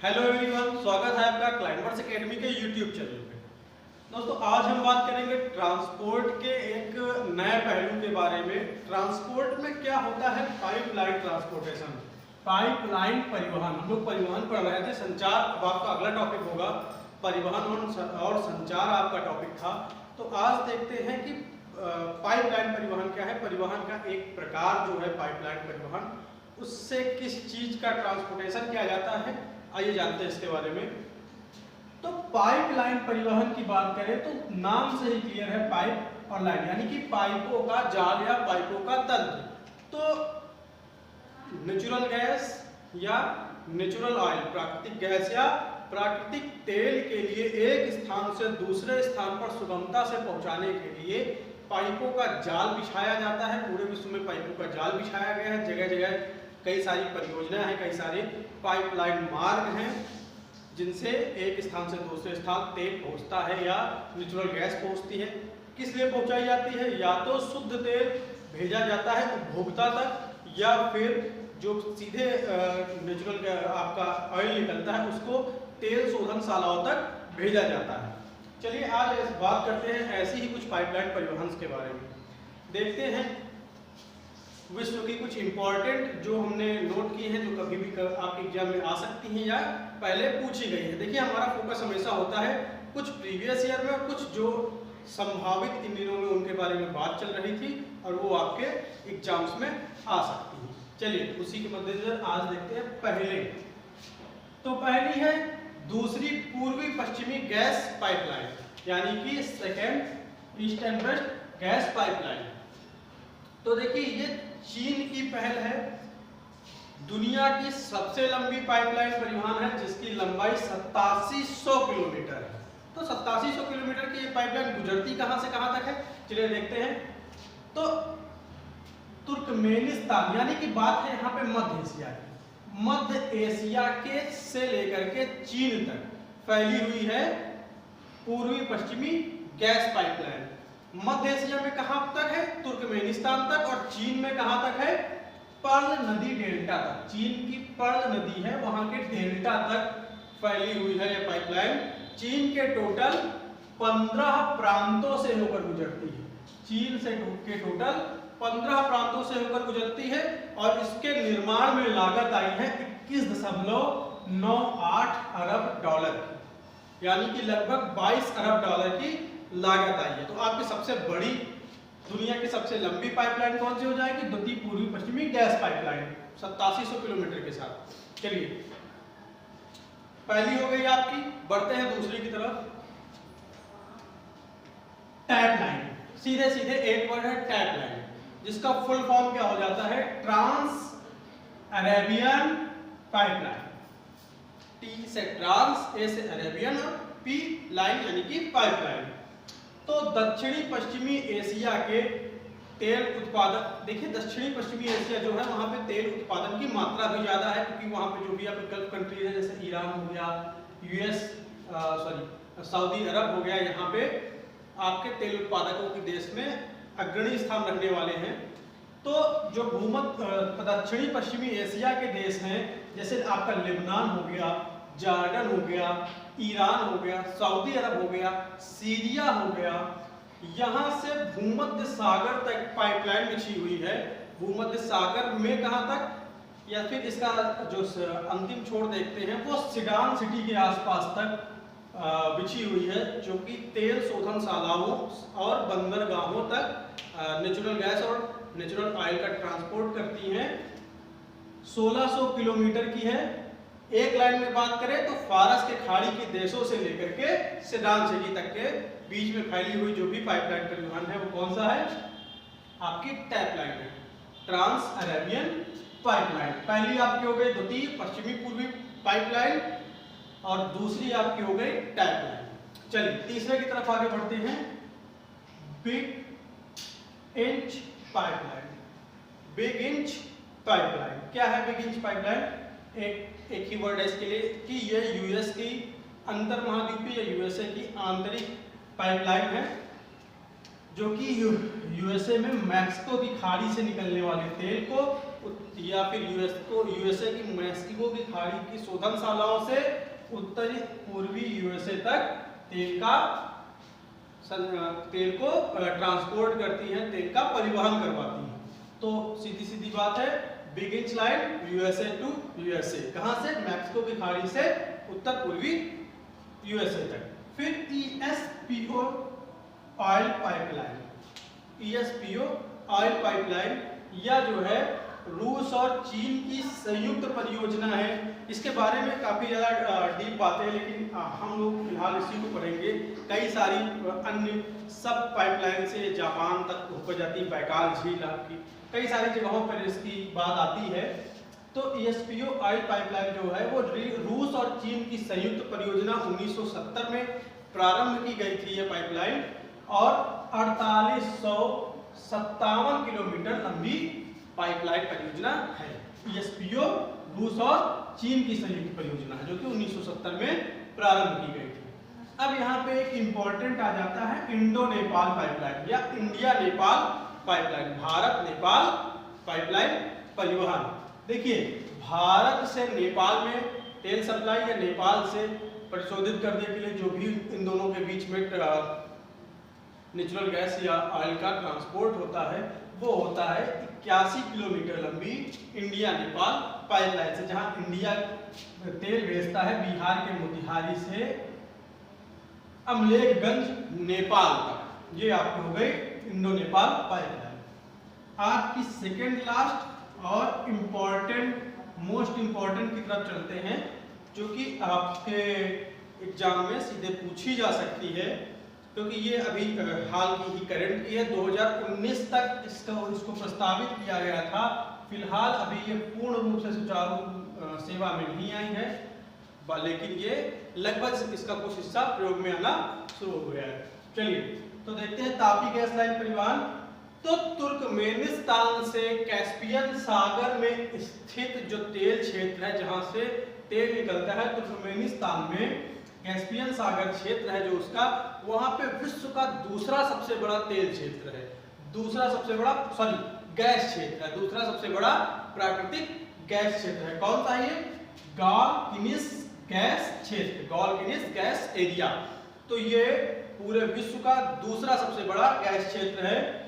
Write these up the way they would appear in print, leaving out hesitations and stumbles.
Hello everyone, स्वागत है आपका क्लाइंबर्स एकेडमी के यूट्यूब चैनल पे। दोस्तों, आज हम बात करेंगे ट्रांसपोर्ट के एक नए पहलू के बारे में। ट्रांसपोर्ट में क्या होता है? पाइपलाइन ट्रांसपोर्टेशन, पाइपलाइन परिवहन। हम लोग परिवहन पढ़ रहे थे, संचार अब आपका अगला टॉपिक होगा। परिवहन और संचार आपका टॉपिक था। तो आज देखते हैं कि पाइपलाइन परिवहन क्या है। परिवहन का एक प्रकार जो है पाइपलाइन परिवहन, उससे किस चीज का ट्रांसपोर्टेशन किया जाता है, आइए जानते हैं इसके बारे में। तो पाइपलाइन परिवहन की बात करें तो नाम से ही क्लियर है, पाइप और लाइन, यानी कि पाइपों का जाल या पाइपों का तंत्र। तो नेचुरल गैस या नेचुरल ऑयल, प्राकृतिक गैस या प्राकृतिक तेल के लिए एक स्थान से दूसरे स्थान पर सुगमता से पहुंचाने के लिए पाइपों का जाल बिछाया जाता है। पूरे विश्व में पाइपों का जाल बिछाया गया है। जगह जगह कई सारी परियोजनाएं हैं, कई सारे पाइपलाइन मार्ग हैं जिनसे एक स्थान से दूसरे स्थान तेल पहुंचता है या नेचुरल गैस पहुंचती है। किस लिए पहुंचाई जाती है? या तो शुद्ध तेल भेजा जाता है उपभोक्ता तक, या फिर जो सीधे नेचुरल आपका ऑयल निकलता है उसको तेल शोधनशालाओं तक भेजा जाता है। चलिए आज बात करते हैं ऐसी ही कुछ पाइपलाइन परिवहन के बारे में। देखते हैं विश्व की कुछ इंपॉर्टेंट जो हमने नोट की हैं, जो कभी भी आपके एग्जाम में आ सकती हैं या पहले पूछी गई है। देखिए, हमारा फोकस हमेशा होता है कुछ प्रीवियस ईयर में, कुछ जो संभावित इन दिनों में उनके बारे में बात चल रही थी और वो आपके एग्जाम्स में आ सकती हैं। चलिए उसी के मद्देनजर आज देखते हैं। पहले तो पहली है दूसरी पूर्वी पश्चिमी गैस पाइपलाइन, यानी कि second east and west gas pipeline. तो देखिए, ये चीन की पहल है। दुनिया की सबसे लंबी पाइपलाइन परिवहन है जिसकी लंबाई 8700 किलोमीटर है। तो 8700 किलोमीटर की ये पाइपलाइन गुजरती कहां से कहां तक है, चलिए देखते हैं। तो तुर्कमेनिस्तान, यानी कि बात है यहाँ पे मध्य एशिया की, मध्य एशिया के से लेकर के चीन तक फैली हुई है पूर्वी पश्चिमी गैस पाइपलाइन। मध्य एशिया में कहां तक है? तुर्कमेनिस्तान तक। और चीन में कहां तक है? पर्ल नदी डेल्टा तक। चीन की पर्ल नदी है, वहां के डेल्टा तक फैली हुई है ये पाइपलाइन। चीन के टोटल 15 प्रांतों से होकर गुजरती है। चीन से के टोटल 15 प्रांतों से होकर गुजरती है और इसके निर्माण में लागत आई है 21.98 अरब डॉलर की, यानी कि लगभग 22 अरब डॉलर की लागत आई है। तो आपकी सबसे बड़ी, दुनिया की सबसे लंबी पाइपलाइन कौन सी हो जाएगी? द्वितीय पूर्वी पश्चिमी गैस पाइपलाइन 8700 किलोमीटर के साथ। चलिए, पहली हो गई आपकी। बढ़ते हैं दूसरी की तरफ। टैप लाइन, सीधे सीधे एक वर्ड है टैप लाइन, जिसका फुल फॉर्म क्या हो जाता है? Trans Arabian pipeline. टी से ट्रांस, ए से अरेबियन और पी लाइन यानी कि पाइपलाइन। तो दक्षिणी पश्चिमी एशिया के तेल उत्पादन, देखिए दक्षिणी पश्चिमी एशिया जो है वहां पे तेल उत्पादन की मात्रा भी ज्यादा है, क्योंकि वहां पे जो भी आपके गल्फ कंट्रीज है जैसे ईरान हो गया, सऊदी अरब हो गया, यहाँ पे आपके तेल उत्पादकों के देश में अग्रणी स्थान रखने वाले हैं। तो जो भूमध्य दक्षिणी पश्चिमी एशिया के देश हैं, जैसे आपका लेबनान हो गया, जॉर्डन हो गया, ईरान हो गया, सऊदी अरब हो गया, सीरिया हो गया, यहाँ से भूमध्य सागर तक पाइपलाइन बिछी हुई है। भूमध्य सागर में कहाँ तक, या फिर इसका जो अंतिम छोर देखते हैं वो सिडान सिटी के आसपास तक बिछी हुई है, जो कि तेल शोधनशालाओं और बंदरगाहों तक नेचुरल गैस और नेचुरल ऑयल का ट्रांसपोर्ट करती हैं। 1600 किलोमीटर की है। एक लाइन में बात करें तो फारस के खाड़ी के देशों से लेकर के सिडान सिटी तक के बीच में फैली हुई जो भी पाइपलाइन परिवहन है वो कौन सा है? आपकी टैप लाइन है, ट्रांस अरेबियन पाइपलाइन। पहली आपकी हो गई द्वितीय पश्चिमी पूर्वी पाइपलाइन और दूसरी आपकी हो गई टैप लाइन। चलिए तीसरे की तरफ आगे बढ़ते हैं। Big inch pipeline. Big inch pipeline क्या है? बिग इंच पाइपलाइन एक ही वर्ड है इसके लिए कि ये यूएस की अंतर महाद्वीपीय या यूएसए की आंतरिक पाइपलाइन है, जो कि यूएसए में मैक्सिको की खाड़ी से निकलने वाले तेल को या फिर यूएसए की मैक्सिको की खाड़ी की शोधनशालाओं से उत्तरी पूर्वी यूएसए तक तेल को ट्रांसपोर्ट करती है, तेल का परिवहन करवाती है। तो सीधी सीधी बात है, big inch line USA to USA, कहां से? मैक्सिको की खाड़ी से उत्तर पूर्वी यूएसए तक। फिर ईएसपीओ ऑयल पाइपलाइन, ईएसपीओ ऑयल पाइपलाइन या जो है रूस और चीन की संयुक्त परियोजना है। इसके बारे में काफी ज्यादा डीप बातें हैं, लेकिन हम लोग फिलहाल इसी को पढ़ेंगे। कई सारी अन्य सब पाइपलाइन से जापान तक ऊपर जाती है, बैकाल झील आपकी कई सारी जगहों पर इसकी बात आती है। तो ईएसपीओ ऑयल पाइपलाइन जो है वो रूस और चीन की संयुक्त परियोजना 1970 में प्रारंभ की गई थी ये पाइपलाइन, और 4857 किलोमीटर लंबी पाइपलाइन परियोजना है। ईएसपीओ रूस और चीन की संयुक्त परियोजना है जो कि 1970 में प्रारंभ की गई थी। अब यहाँ पे एक इंपॉर्टेंट आ जाता है इंडो नेपाल पाइपलाइन या India Nepal pipeline, Bharat Nepal pipeline परिवहन। देखिए, भारत से नेपाल में तेल सप्लाई या नेपाल से परिशोधित करने के लिए जो भी इन दोनों के बीच में नेचुरल गैस या ऑयल का ट्रांसपोर्ट होता है वो होता है 81 किलोमीटर लंबी इंडिया नेपाल पाइपलाइन से, जहां इंडिया तेल भेजता है बिहार के मोतिहारी से अमलेखगंज नेपाल तक। ये आपको हो गई इंडो नेपाल पाइपलाइन। आज की सेकेंड लास्ट और मोस्ट इम्पोर्टेंट की तरफ चलते हैं, जो कि आपके एग्जाम में सीधे पूछी जा सकती है, क्योंकि ये अभी हाल की ही करंट की है। 2019 तक इसको प्रस्तावित किया गया था। फिलहाल अभी ये पूर्ण रूप से सुचारू सेवा में नहीं आई है, लेकिन ये लगभग इसका कुछ हिस्सा प्रयोग में आना शुरू हो गया है। चलिए तो देखते हैं तापी गैस लाइन परिवहन। तो तुर्कमेनिस्तान से कैस्पियन सागर में स्थित जो तेल क्षेत्र है जहां से तेल निकलता है, तुर्कमेनिस्तान में कैस्पियन सागर क्षेत्र है जो उसका, वहां पे विश्व का दूसरा सबसे बड़ा तेल क्षेत्र है, गैस क्षेत्र है, दूसरा सबसे बड़ा प्राकृतिक गैस क्षेत्र है। कौन सा है? गॉलकिनिस गैस क्षेत्र, गॉलकिनिस गैस एरिया। तो ये पूरे विश्व का दूसरा सबसे बड़ा गैस क्षेत्र है।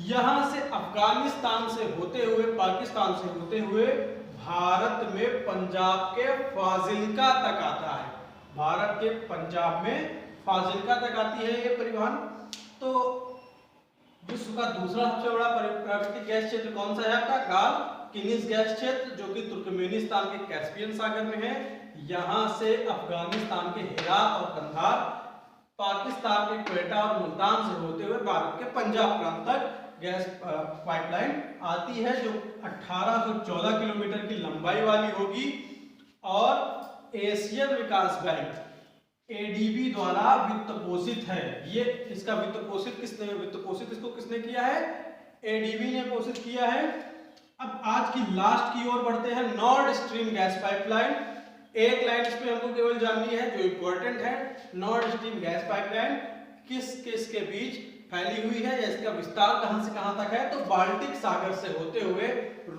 यहां से अफगानिस्तान से होते हुए, पाकिस्तान से होते हुए भारत में पंजाब के फाजिल्का तक आता है। भारत के पंजाब में फाजिल्का तक आती है ये परिवहन। तो विश्व का दूसरा सबसे बड़ा प्राकृतिक गैस क्षेत्र कौन सा है आपका? गॉलकिनिस गैस क्षेत्र, जो कि तुर्कमेनिस्तान के कैस्पियन सागर में है। यहां से अफगानिस्तान के हेरात और कंधार, पाकिस्तान के क्वेटा और मुल्तान से होते हुए भारत के पंजाब प्रांत तक गैस पाइपलाइन आती है, जो 1814 किलोमीटर की लंबाई वाली होगी और एशियन विकास बैंक एडीबी द्वारा वित्त पोषित है। ये इसका वित्त पोषित इसको किसने किया है? एडीबी ने पोषित किया है। अब आज की लास्ट की ओर बढ़ते हैं, नॉर्ड स्ट्रीम गैस पाइपलाइन। एक लाइन इस पे हमको केवल जाननी है जो इंपॉर्टेंट है, नॉर्ड स्ट्रीम गैस पाइपलाइन किस के बीच फैली हुई है या इसका विस्तार कहां से कहां तक है? तो बाल्टिक सागर से होते हुए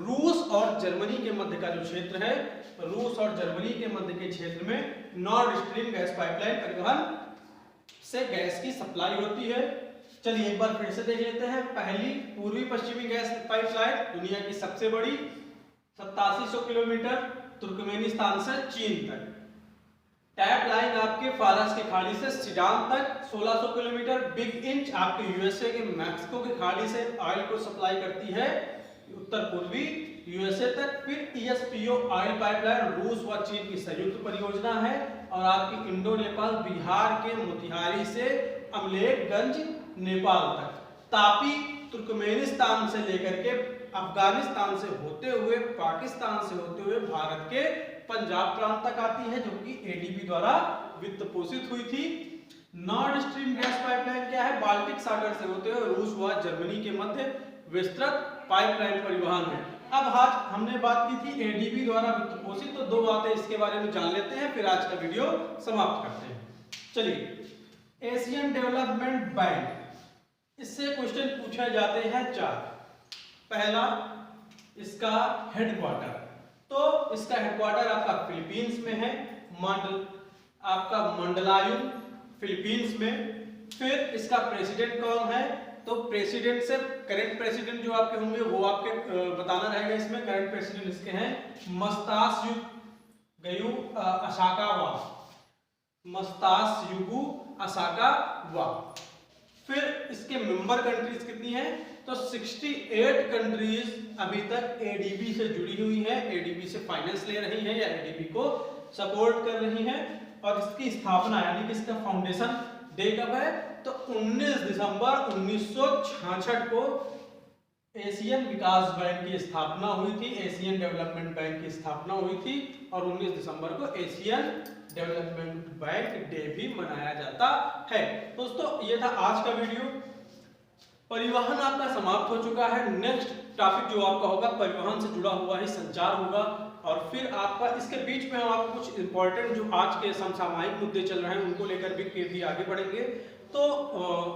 रूस और जर्मनी के मध्य का जो क्षेत्र है, रूस और जर्मनी के मध्य के क्षेत्र में नॉर्ड स्ट्रीम गैस पाइपलाइन परिवहन से गैस की सप्लाई होती है। चलिए एक बार फिर से देख लेते हैं। पहली पूर्वी पश्चिमी गैस पाइपलाइन, दुनिया की सबसे बड़ी, 8700 किलोमीटर तुर्कमेनिस्तान से चीन तक। टैप लाइन आपके फारस की खाड़ी से सीडान तक 1600 किलोमीटर। बिग इंच आपके यूएसए के मैक्सिको की खाड़ी से ऑयल को सप्लाई करती है उत्तर पूर्वी यूएसए तक। फिर ईएसपीओ ऑयल पाइपलाइन रूस व चीन की संयुक्त परियोजना है, और आपकी इंडो नेपाल बिहार के मोतिहारी से अमलेखगंज नेपाल तक। तापी तुर्कमेनिस्तान से लेकर के अफगानिस्तान से होते हुए, पाकिस्तान से होते हुए भारत के पंजाब प्रांत तक आती है, जो कि एडीबी द्वारा वित्त पोषित हुई थी। नॉर्ड स्ट्रीम गैस पाइपलाइन क्या है? बाल्टिक सागर से होते हुए रूस व जर्मनी के मध्य विस्तृत पाइपलाइन परिवहन है। अब आज हमने बात की थी एडीबी द्वारा वित्त पोषित, तो दो बातें इसके बारे में जान लेते हैं, फिर आज का वीडियो समाप्त करते हैं। चलिए, एशियन डेवलपमेंट बैंक, इससे क्वेश्चन पूछे जाते हैं 4। पहला, इसका हेडक्वार्टर। तो इसका हेडक्वार्टर आपका फिलीपींस में है, आपका मंडलायुम फिलीपींस में। फिर इसका प्रेसिडेंट कौन है? तो प्रेसिडेंट से करंट प्रेसिडेंट जो आपके होंगे वो आपके बताना रहेगा इसमें। करंट प्रेसिडेंट इसके हैं मस्तात्सुगु असाकावा। फिर इसके मेंबर कंट्रीज कितनी है? तो 68 कंट्रीज अभी तक एडीबी से जुड़ी हुई है, एडीबी से फाइनेंस ले रही है या एडीबी को सपोर्ट कर रही है। और इसकी स्थापना यानी कि इसका फाउंडेशन डे कब है? तो 19 दिसंबर 1966 को एशियन विकास बैंक की स्थापना हुई थी, एशियन डेवलपमेंट बैंक की स्थापना हुई थी। और 19 दिसंबर को एशियन डेवलपमेंट बैंक डे भी मनाया जाता है। दोस्तों ये था आज का वीडियो। परिवहन आपका समाप्त हो चुका है। नेक्स्ट टॉपिक जो आपका होगा परिवहन से जुड़ा हुआ ही संचार होगा। और फिर आपका इसके बीच में हम आपको कुछ इंपॉर्टेंट जो आज के समसामयिक मुद्दे चल रहे हैं उनको लेकर भी आगे बढ़ेंगे। तो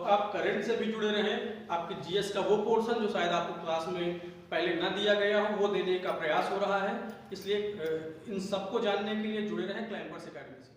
आप करंट से भी जुड़े रहें। आपके जीएस का वो पोर्शन जो शायद आपको क्लास में पहले न दिया गया हो वो देने का प्रयास हो रहा है, इसलिए इन सबको जानने के लिए जुड़े रहें क्लाइंबर्स एकेडमी से।